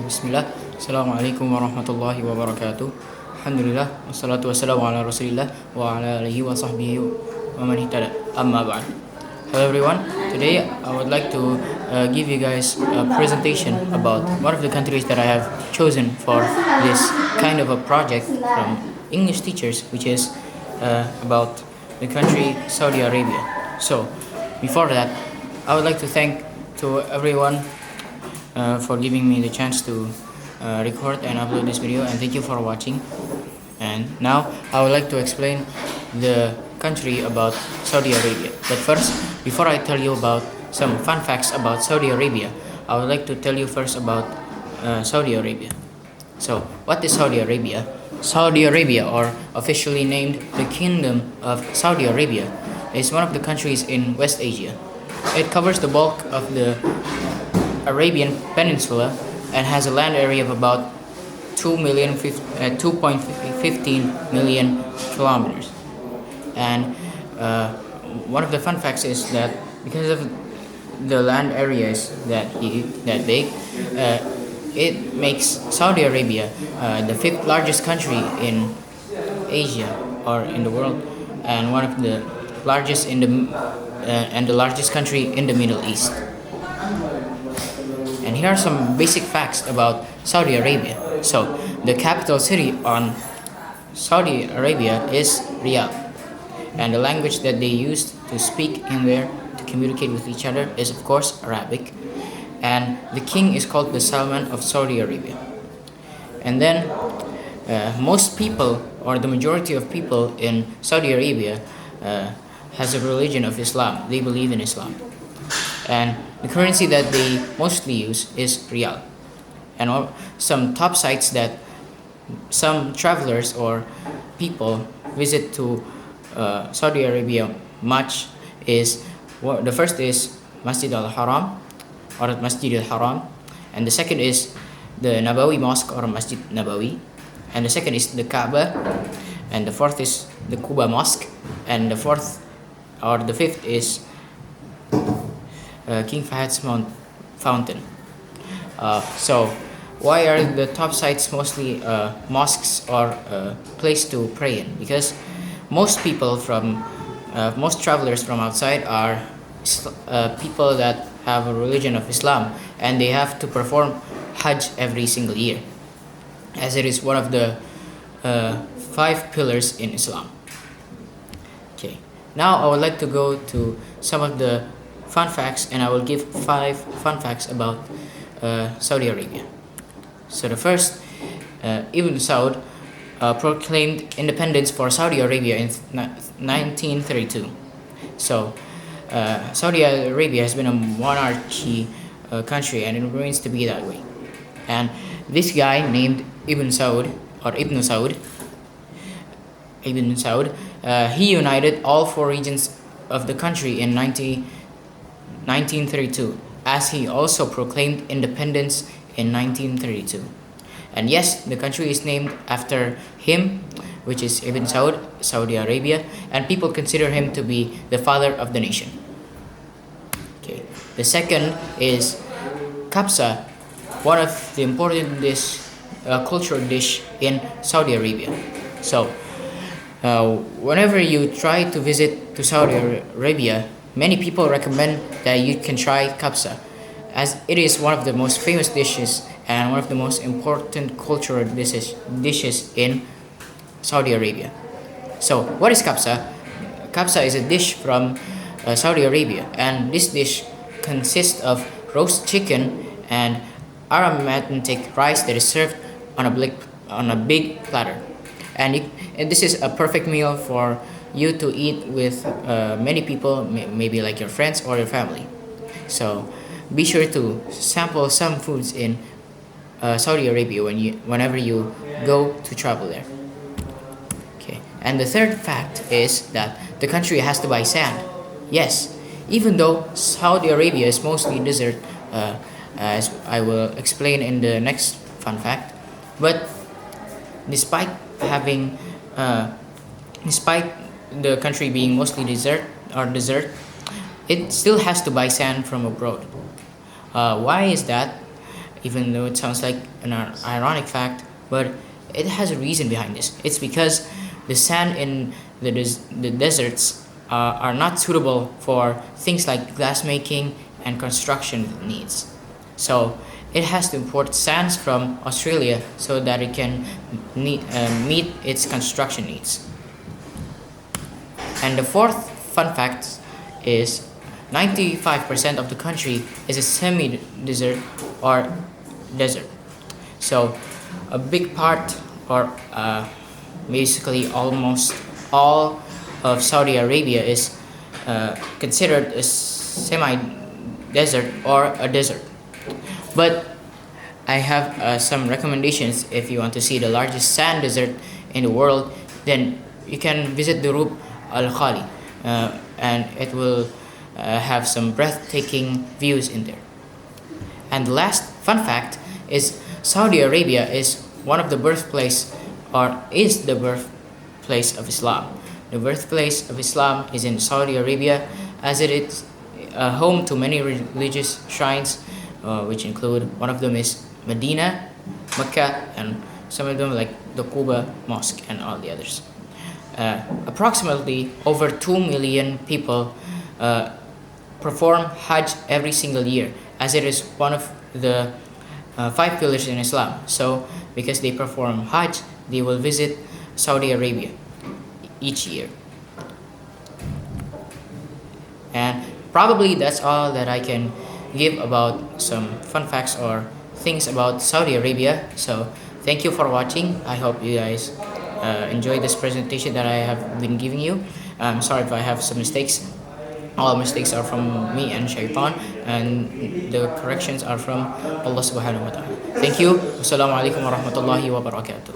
Bismillah. Assalamualaikum warahmatullahi wabarakatuh. Alhamdulillah. Wassalatu wassalamu ala rasulillah wa ala alihi wa sahbihi wa man ihtada. Amma ba'd. Hello everyone. Today I would like to give you guys a presentation about one of the countries that I have chosen for this kind of a project from English teachers, which is about the country Saudi Arabia. So before that, I would like to thank to everyone for giving me the chance to record and upload this video, and thank you for watching. And now I would like to explain the country about Saudi Arabia. But first, before I tell you about some fun facts about Saudi Arabia, I would like to tell you first about Saudi Arabia. So what is Saudi Arabia? Saudi Arabia, or officially named the Kingdom of Saudi Arabia, is one of the countries in West Asia. It covers the bulk of the Arabian Peninsula and has a land area of about 2.15 million kilometers. And one of the fun facts is that because of the land area is that big, it makes Saudi Arabia the fifth largest country in Asia or in the world, and one of the largest in the and the largest country in the Middle East. And here are some basic facts about Saudi Arabia. So the capital city on Saudi Arabia is Riyadh, and the language that they use to speak in there to communicate with each other is of course Arabic, and the king is called the Salman of Saudi Arabia. And then most people, or the majority of people in Saudi Arabia, has a religion of Islam. They believe in Islam, and the currency that they mostly use is Riyal. And some top sites that some travelers or people visit to Saudi Arabia much is, the first is Masjid al-Haram, or Masjid al-Haram, and the second is the Nabawi Mosque, or Masjid Nabawi, and the second is the Kaaba, and the fourth is the Quba Mosque, and the fifth is King Fahad's fountain. So why are the top sites mostly mosques or place to pray in? Because most travelers from outside are people that have a religion of Islam, and they have to perform Hajj every single year, as it is one of the 5 pillars in Islam. Okay, now I would like to go to some of the fun facts, and I will give 5 fun facts about Saudi Arabia. So the first, Ibn Saud proclaimed independence for Saudi Arabia in 1932. So Saudi Arabia has been a monarchy country, and it remains to be that way. And this guy named Ibn Saud, he united all 4 regions of the country in 1932, as he also proclaimed independence in 1932. And yes, the country is named after him, which is Ibn Saud, Saudi Arabia, and people consider him to be the father of the nation. Okay. The second is kabsa, one of the important cultural dish in Saudi Arabia. So whenever you try to visit to Saudi Arabia, many people recommend that you can try kabsa, as it is one of the most famous dishes and one of the most important cultural dishes in Saudi Arabia. So what is kabsa? Kabsa is a dish from Saudi Arabia, and this dish consists of roast chicken and aromatic rice that is served on a big platter. And this is a perfect meal for you to eat with many people, maybe like your friends or your family. So be sure to sample some foods in Saudi Arabia whenever you go to travel there. Okay. And the third fact is that the country has to buy sand. Yes, even though Saudi Arabia is mostly desert, as I will explain in the next fun fact, but despite the country being mostly desert, it still has to buy sand from abroad. Why is that? even though it sounds like an ironic fact, but it has a reason behind this. It's because the sand in the deserts are not suitable for things like glassmaking and construction needs. So it has to import sands from Australia so that it can meet its construction needs. And the fourth fun fact is 95% of the country is a semi-desert or desert. So a big part, or basically almost all of Saudi Arabia is considered a semi-desert or a desert. But I have some recommendations. If you want to see the largest sand desert in the world, then you can visit the Rub Al Khali, and it will have some breathtaking views in there. And the last fun fact is Saudi Arabia is one of the birthplace, or is the birthplace of Islam. The birthplace of Islam is in Saudi Arabia, as it is home to many religious shrines, which include, one of them is Medina, Mecca, and some of them like the Quba Mosque and all the others. Approximately over 2 million people perform Hajj every single year, as it is one of the 5 pillars in Islam. So because they perform Hajj, they will visit Saudi Arabia each year. And probably that's all that I can give about some fun facts or things about Saudi Arabia. So thank you for watching. I hope you guys enjoy this presentation that I have been giving you. I'm sorry if I have some mistakes. All mistakes are from me and Shaitan, and the corrections are from Allah subhanahu wa ta'ala. Thank you. Wassalamu alaikum warahmatullahi wabarakatuh.